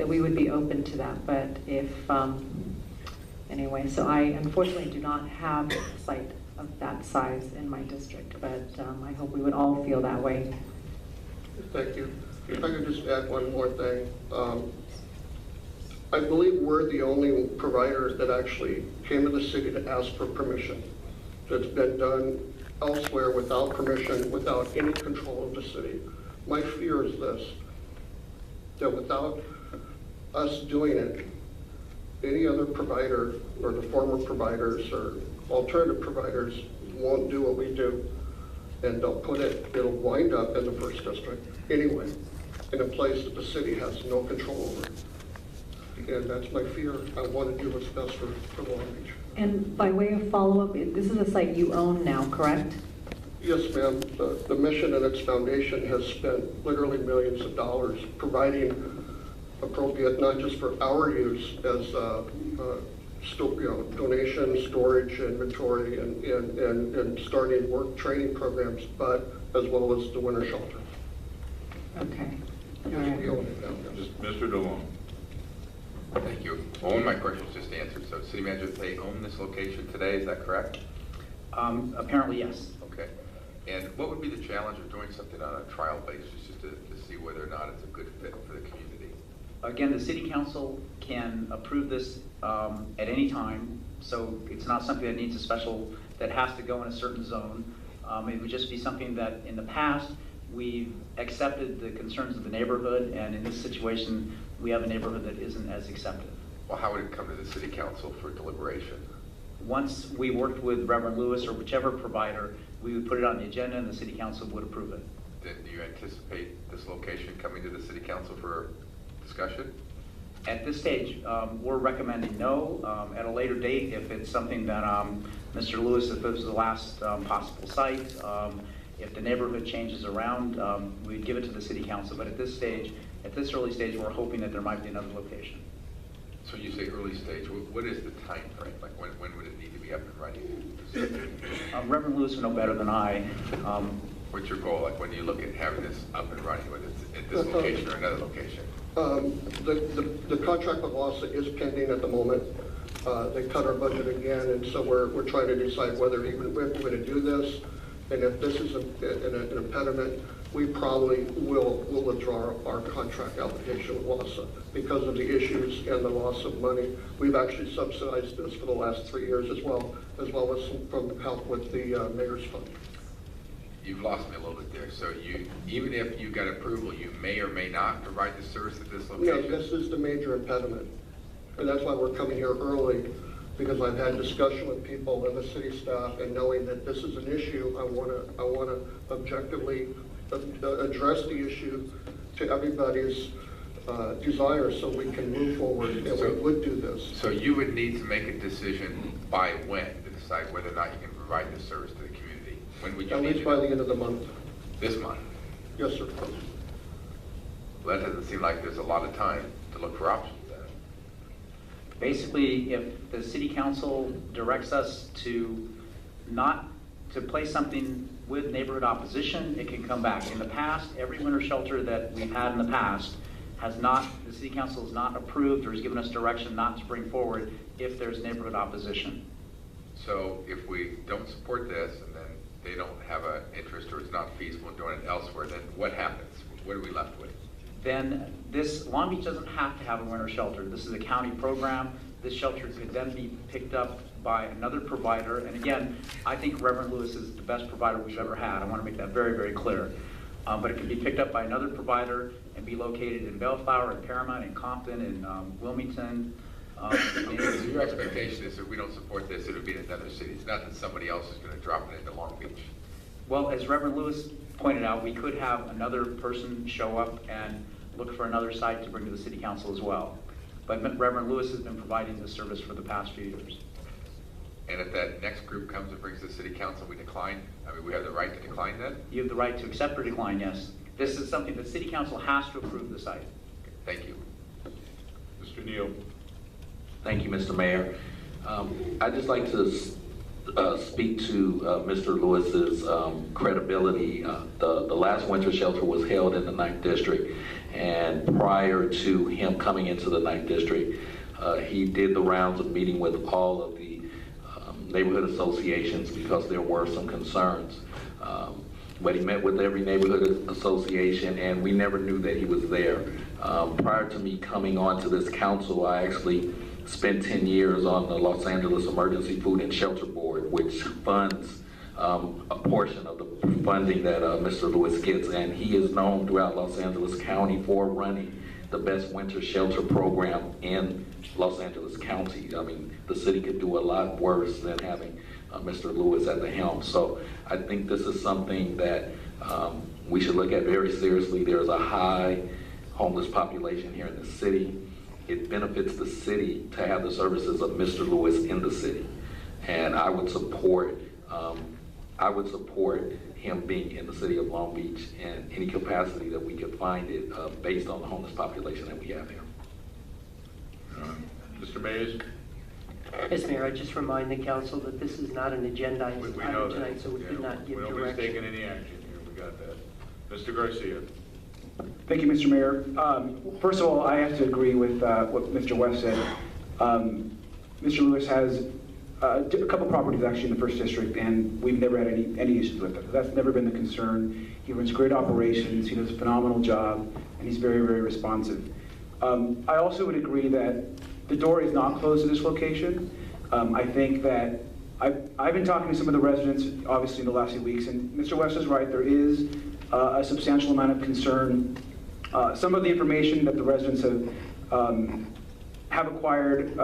that we would be open to that. But if, anyway, so I unfortunately do not have a site of that size in my district, but I hope we would all feel that way. Thank you. If I could just add one more thing. I believe we're the only provider that actually came to the city to ask for permission. That's been done elsewhere without permission, without any control of the city. My fear is this, that without us doing it, any other provider or the former providers or alternative providers won't do what we do. And they'll put it, it'll wind up in the first district anyway, in a place that the city has no control over. And that's my fear. I want to do what's best for Long Beach. And by way of follow-up, this is a site you own now, correct? Yes, ma'am. The mission and its foundation has spent literally millions of dollars providing appropriate, not just for our use as donation, storage, inventory, and starting work training programs, but as well as the winter shelter. Okay. Yes, All right. we own it now. Just Mr. DeLong. Thank you. All of my questions just answered. So City Manager, they own this location today, is that correct? Apparently, yes. Okay. And what would be the challenge of doing something on a trial basis just to see whether or not it's a good fit for the community? Again, the City Council can approve this at any time, so it's not something that needs a special, that has to go in a certain zone. It would just be something that in the past, we've accepted the concerns of the neighborhood, and in this situation, we have a neighborhood that isn't as accepted. Well, how would it come to the City Council for deliberation? Once we worked with Reverend Lewis or whichever provider, we would put it on the agenda and the City Council would approve it. Then do you anticipate this location coming to the City Council for discussion? At this stage, we're recommending no. At a later date, if it's something that Mr. Lewis, if this is the last possible site, if the neighborhood changes around, we'd give it to the City Council. But at this stage, at this early stage, we're hoping that there might be another location. So you say early stage, what is the time frame? Like when would it need to be up and running? Reverend Lewis would know better than I. What's your goal, like when you look at having this up and running, whether it's at this location or another location? The contract with LASA is pending at the moment. They cut our budget again, and so we're trying to decide whether even if we're going to do this, and if this is an impediment, we probably will withdraw our contract application with LASA because of the issues and the loss of money. We've actually subsidized this for the last 3 years as well as some from help with the Mayor's Fund. You've lost me a little bit there. So even if you got approval, you may or may not provide the service at this location? No, this is the major impediment. And that's why we're coming here early, because I've had discussion with people and the city staff, and knowing that this is an issue, I want to objectively address the issue to everybody's desire so we can move forward, and we would do this. So you would need to make a decision by when to decide whether or not you can provide this service to the community? When would you At need least to by know? the end of the month. This month? Yes, sir. Well, that doesn't seem like there's a lot of time to look for options then. Basically, if the City Council directs us to not to place something with neighborhood opposition, it can come back. In the past, every winter shelter that we've had in the past has not, the City Council has not approved or has given us direction not to bring forward if there's neighborhood opposition. So if we don't support this and then they don't have an interest or it's not feasible in doing it elsewhere, then what happens? What are we left with? Then Long Beach doesn't have to have a winter shelter. This is a county program. This shelter could then be picked up by another provider. And again, I think Reverend Lewis is the best provider we've ever had. I want to make that very, very clear. But it can be picked up by another provider and be located in Bellflower, in Paramount, in Compton, in Wilmington. So your expectation is that if we don't support this, it'll be in another city. It's not that somebody else is going to drop it into Long Beach. Well, as Reverend Lewis pointed out, we could have another person show up and look for another site to bring to the City Council as well. But Reverend Lewis has been providing this service for the past few years. And if that next group comes and brings to the City Council, we decline? I mean, we have the right to decline that? You have the right to accept or decline, yes. This is something the City Council has to approve the site. Thank you. Mr. Neal. Thank you, Mr. Mayor. I'd just like to speak to Mr. Lewis's credibility. The last winter shelter was held in the 9th District, And prior to him coming into the 9th District, he did the rounds of meeting with all of the neighborhood associations because there were some concerns. But he met with every neighborhood association, and we never knew that he was there. Prior to me coming onto this council, I actually spent 10 years on the Los Angeles Emergency Food and Shelter Board, which funds a portion of the funding that Mr. Lewis gets, and he is known throughout Los Angeles County for running the best winter shelter program in Los Angeles County. I mean, the city could do a lot worse than having Mr. Lewis at the helm. So I think this is something that we should look at very seriously. There's a high homeless population here in the city. It benefits the city to have the services of Mr. Lewis in the city. And I would support him being in the city of Long Beach in any capacity that we could find it based on the homeless population that we have here. Mr. Mays? Yes, Mayor, I just remind the council that this is not an agenda We item know tonight, that. so we Yeah, could not give Nobody's direction. taking any action here, we got that. Mr. Garcia? Thank you, Mr. Mayor. First of all, I have to agree with what Mr. West said. Mr. Lewis has a couple properties actually in the 1st District, and we've never had any issues with it. That's never been the concern. He runs great operations, he does a phenomenal job, and he's very, very responsive. I also would agree that the door is not closed at this location. I think that I've been talking to some of the residents, obviously, in the last few weeks, and Mr. West is right. There is a substantial amount of concern. Some of the information that the residents have acquired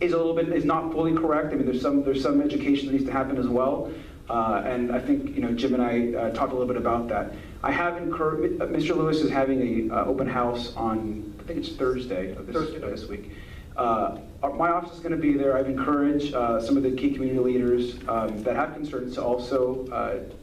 is not fully correct. I mean, there's some education that needs to happen as well. And I think Jim and I talked a little bit about that. I have encouraged. Mr. Lewis is having a open house on, I think it's Thursday of this week. My office is going to be there. I've encouraged some of the key community leaders that have concerns to also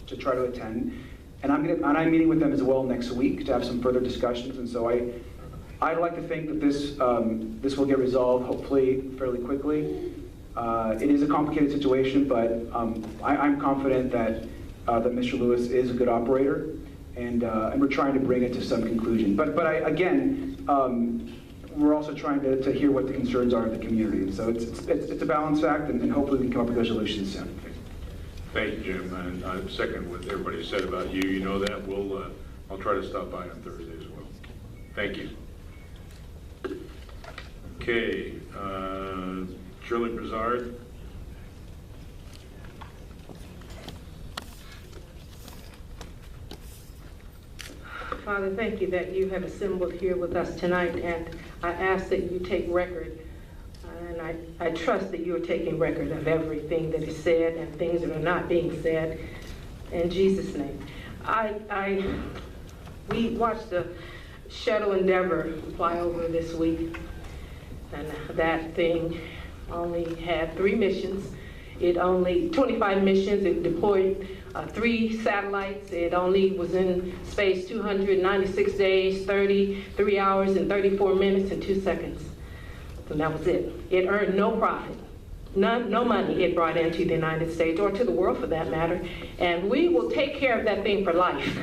to try to attend, and I'm meeting with them as well next week to have some further discussions. And so I'd like to think that this will get resolved hopefully fairly quickly. It is a complicated situation, but I'm confident that Mr. Lewis is a good operator, and we're trying to bring it to some conclusion. But we're also trying to hear what the concerns are of the community. And so it's a balance act, and hopefully we can come up with resolutions soon. Thank you, Jim, and I second what everybody said about you. You know that. I'll try to stop by on Thursday as well. Thank you. Okay, Shirley Brizard. Father, thank you that you have assembled here with us tonight, and I ask that you take record, and I trust that you are taking record of everything that is said and things that are not being said, in Jesus' name. We watched the shuttle Endeavor fly over this week, and that thing only had 3 missions. 25 missions. It deployed 3 satellites. It only was in space 296 days, 33 hours, and 34 minutes and 2 seconds. And that was it. It earned no profit, no money it brought into the United States or to the world for that matter. And we will take care of that thing for life.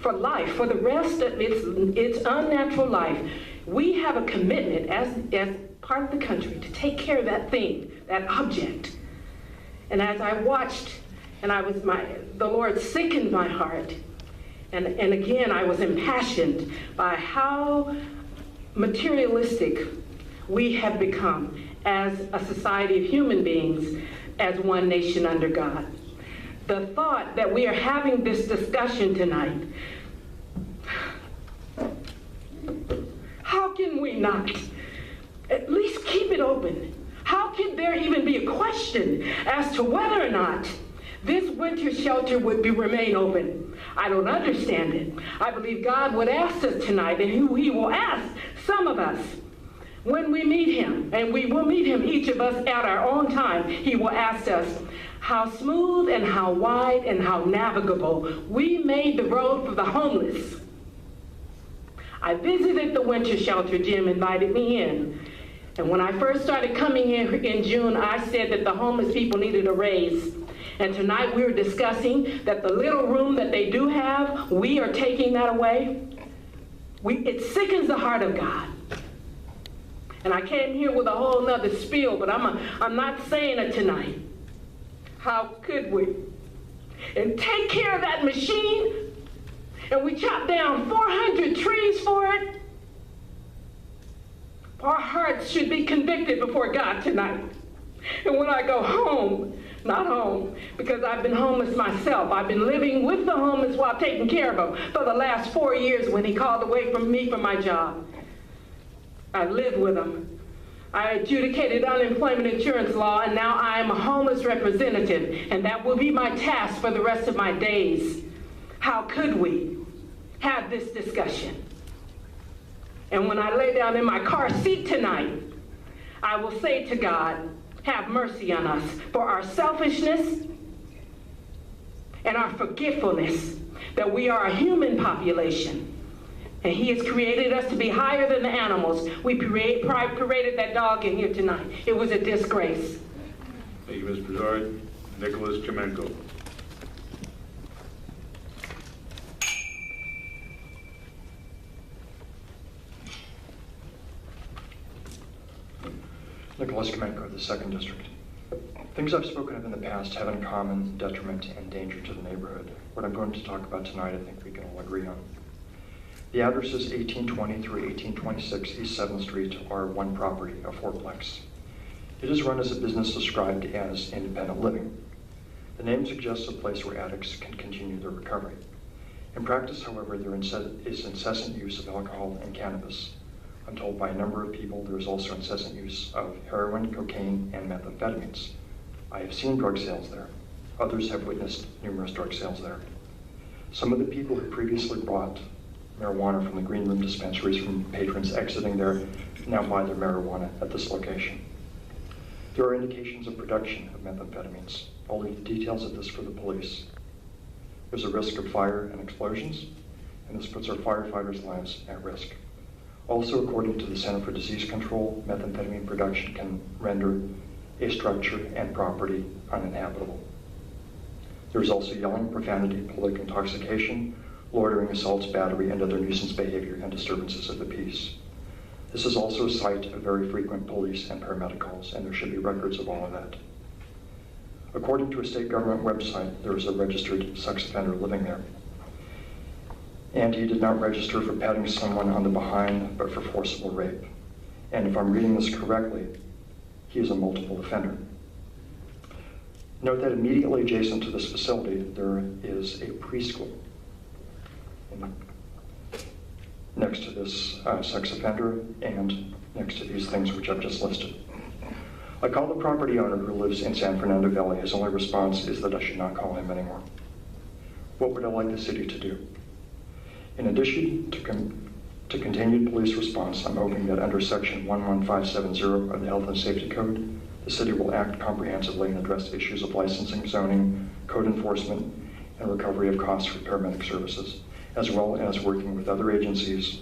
For life, for the rest of its unnatural life. We have a commitment as part of the country to take care of that thing, that object. And as I watched, and the Lord sickened my heart, and again I was impassioned by how materialistic we have become as a society of human beings, as one nation under God. The thought that we are having this discussion tonight, how can we not at least keep it open? How can there even be a question as to whether or not this winter shelter would remain open? I don't understand it. I believe God would ask us tonight, and He will ask some of us when we meet Him, and we will meet Him, each of us at our own time. He will ask us how smooth and how wide and how navigable we made the road for the homeless. I visited the winter shelter. Jim invited me in. And when I first started coming here in June, I said that the homeless people needed a raise. And tonight we were discussing that the little room that they do have, we are taking that away. It sickens the heart of God. And I came here with a whole nother spiel, but I'm not saying it tonight. How could we? And take care of that machine, and we chop down 400 trees for it. Our hearts should be convicted before God tonight. And when I go home, not home, because I've been homeless myself. I've been living with the homeless while taking care of them for the last 4 years when he called away from me for my job. I lived with him. I adjudicated unemployment insurance law, and now I am a homeless representative, and that will be my task for the rest of my days. How could we have this discussion? And when I lay down in my car seat tonight, I will say to God, have mercy on us for our selfishness and our forgetfulness that we are a human population. And he has created us to be higher than the animals. We paraded that dog in here tonight. It was a disgrace. Thank you, Ms. Broussard. Nicholas Chimenko. Nicholas Chimenko, the 2nd District. Things I've spoken of in the past have in common detriment and danger to the neighborhood. What I'm going to talk about tonight, I think we can all agree on. The addresses 1820 through 1826 East 7th Street are one property, a fourplex. It is run as a business described as independent living. The name suggests a place where addicts can continue their recovery. In practice, however, there is incessant use of alcohol and cannabis. I'm told by a number of people there is also incessant use of heroin, cocaine, and methamphetamines. I have seen drug sales there. Others have witnessed numerous drug sales there. Some of the people who previously bought marijuana from the green room dispensaries from patrons exiting there now buy their marijuana at this location. There are indications of production of methamphetamines. I'll leave the details of this for the police. There's a risk of fire and explosions, and this puts our firefighters' lives at risk. Also, according to the Center for Disease Control, methamphetamine production can render a structure and property uninhabitable. There is also yelling, profanity, public intoxication, loitering, assaults, battery, and other nuisance behavior and disturbances of the peace. This is also a site of very frequent police and paramedic calls, and there should be records of all of that. According to a state government website, there is a registered sex offender living there. And he did not register for patting someone on the behind, but for forcible rape. And if I'm reading this correctly, he is a multiple offender. Note that immediately adjacent to this facility, there is a preschool next to this sex offender and next to these things which I've just listed. I called the property owner who lives in San Fernando Valley. His only response is that I should not call him anymore. What would I like the city to do? In addition to continued police response, I'm hoping that under Section 11570 of the Health and Safety Code, the city will act comprehensively and address issues of licensing, zoning, code enforcement, and recovery of costs for paramedic services, as well as working with other agencies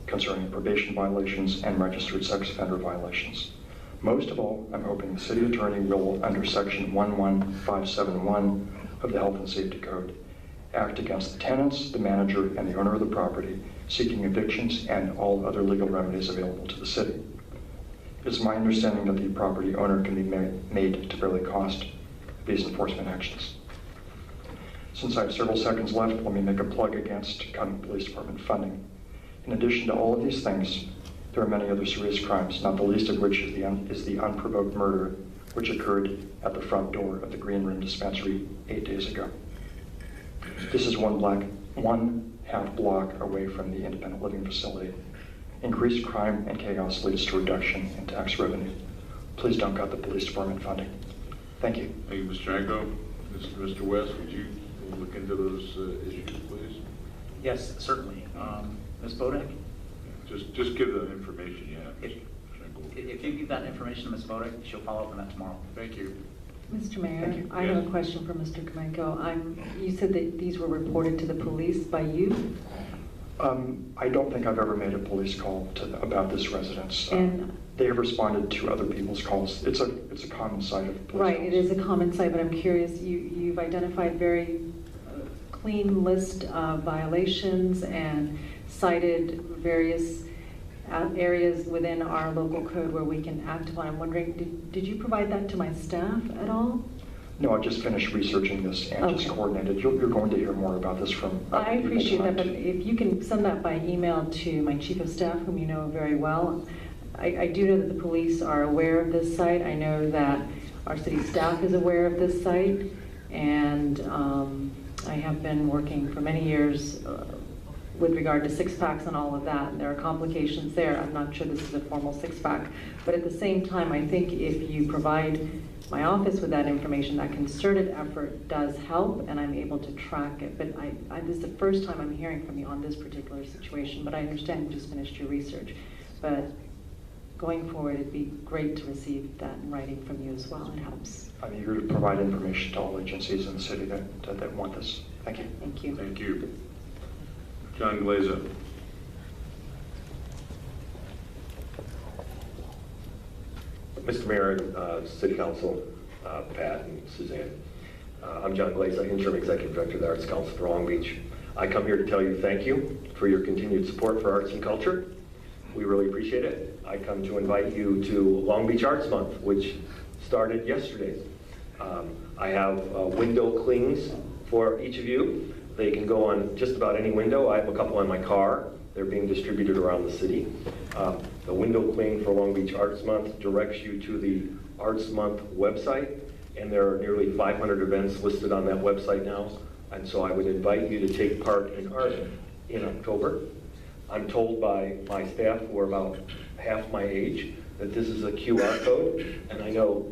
concerning probation violations and registered sex offender violations. Most of all, I'm hoping the city attorney will, under Section 11571 of the Health and Safety Code, act against the tenants, the manager, and the owner of the property, seeking evictions and all other legal remedies available to the city. It is my understanding that the property owner can be made to bear the cost of these enforcement actions. Since I have several seconds left, let me make a plug against cutting police department funding. In addition to all of these things, there are many other serious crimes, not the least of which is the unprovoked murder which occurred at the front door of the Green Room Dispensary 8 days ago. This is one half block away from the independent living facility. Increased crime and chaos leads to reduction in tax revenue. Please don't cut the police department funding. Thank you. Thank you, Mr. Janko. Mr. West, would you look into those issues, please? Yes, certainly. Ms. Bodek? Just give the information you have, Mr. Janko. If you give that information to Ms. Bodek, she'll follow up on that tomorrow. Thank you. Mr. Mayor, Thank you. I have Yes. a question for Mr. Kamenko. You said that these were reported to the police by you? I don't think I've ever made a police call about this residence. And they have responded to other people's calls. It's a common site of police right, calls. it is a common site, but I'm curious, you've identified very clean list of violations and cited various areas within our local code where we can act upon. I'm wondering, did you provide that to my staff at all? No, I just finished researching this and just Okay. coordinated. You're going to hear more about this from I people appreciate that, but tonight. if you can send that by email to my chief of staff, whom you know very well. I do know that the police are aware of this site. I know that our city staff is aware of this site, and I have been working for many years with regard to six-packs and all of that, and there are complications there. I'm not sure this is a formal six-pack, but at the same time, I think if you provide my office with that information, that concerted effort does help, and I'm able to track it. But this is the first time I'm hearing from you on this particular situation, but I understand you just finished your research. But going forward, it'd be great to receive that in writing from you as well. It helps. I'm eager to provide information to all agencies in the city that want this. Thank you. Thank you. Thank you. John Glazer. Mr. Mayor, City Council, Pat and Suzanne. I'm John Glazer, Interim Executive Director of the Arts Council for Long Beach. I come here to tell you thank you for your continued support for arts and culture. We really appreciate it. I come to invite you to Long Beach Arts Month, which started yesterday. I have window clings for each of you. They can go on just about any window. I have a couple on my car. They're being distributed around the city. The window cling for Long Beach Arts Month directs you to the Arts Month website, and there are nearly 500 events listed on that website now. And so I would invite you to take part in art in October. I'm told by my staff, who are about half my age, that this is a QR code, and I know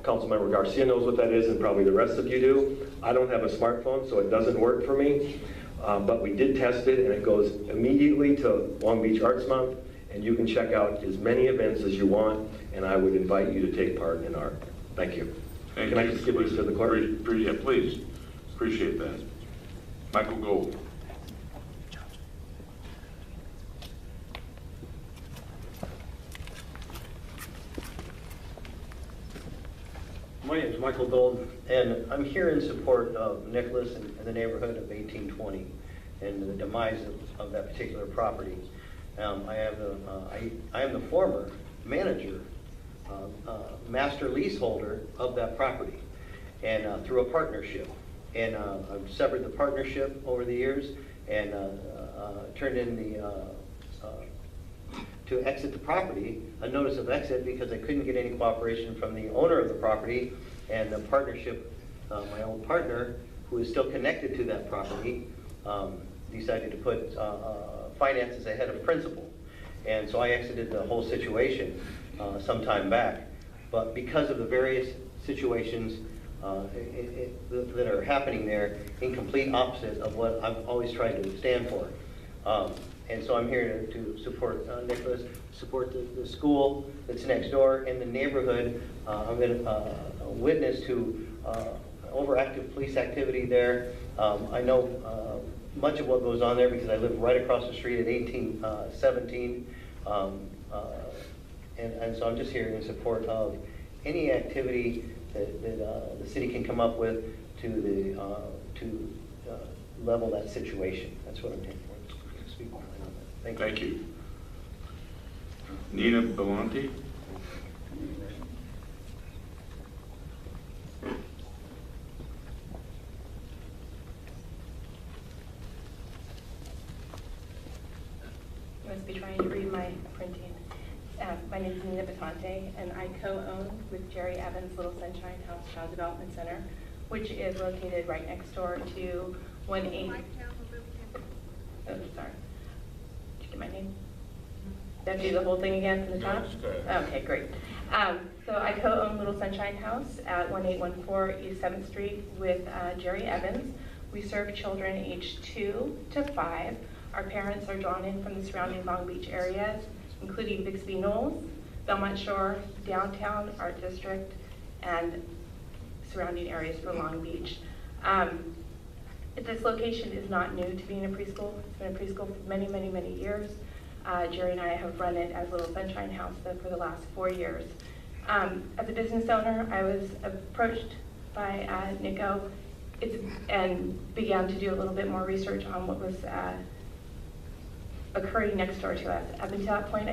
Councilmember Garcia knows what that is, and probably the rest of you do. I don't have a smartphone, so it doesn't work for me, but we did test it, and it goes immediately to Long Beach Arts Month, and you can check out as many events as you want, and I would invite you to take part in art. Thank you. Thank Can I you. just give these to the clerk? Yeah, please. Appreciate that. Michael Gold. My name is Michael Gold, and I'm here in support of Nicholas and the neighborhood of 1820 and the demise of that particular property. I am the former manager, master leaseholder of that property, and through a partnership. And I've severed the partnership over the years and turned in to exit the property, a notice of exit, because I couldn't get any cooperation from the owner of the property, and the partnership, my old partner, who is still connected to that property, decided to put finances ahead of principal. And so I exited the whole situation some time back. But because of the various situations that are happening there, in complete opposite of what I've always tried to stand for. And so I'm here to support Nicholas, support the school that's next door, and the neighborhood. I've been a witness to overactive police activity there. I know much of what goes on there because I live right across the street at 1817. And so I'm just here in support of any activity that the city can come up with to level that situation. That's what I'm here for. Speak on that. Thank you. Nina Belanti. You must be trying to read my printing. My name is Nina Batante, and I co-own with Jerry Evans Little Sunshine House Child Development Center, which is located right next door to 18. Oh, sorry. Did you get my name? Did I do the whole thing again from the top? Okay, great. So I co-own Little Sunshine House at 1814 East 7th Street with Jerry Evans. We serve children aged 2 to 5. Our parents are drawn in from the surrounding Long Beach areas, including Bixby Knolls, Belmont Shore, downtown, Art District, and surrounding areas for Long Beach. This location is not new to being a preschool. It's been a preschool for many, many, many years. Jerry and I have run it as Little Sunshine House for the last 4 years. As a business owner, I was approached by Nico and began to do a little bit more research on what was occurring next door to us. Up until that point, I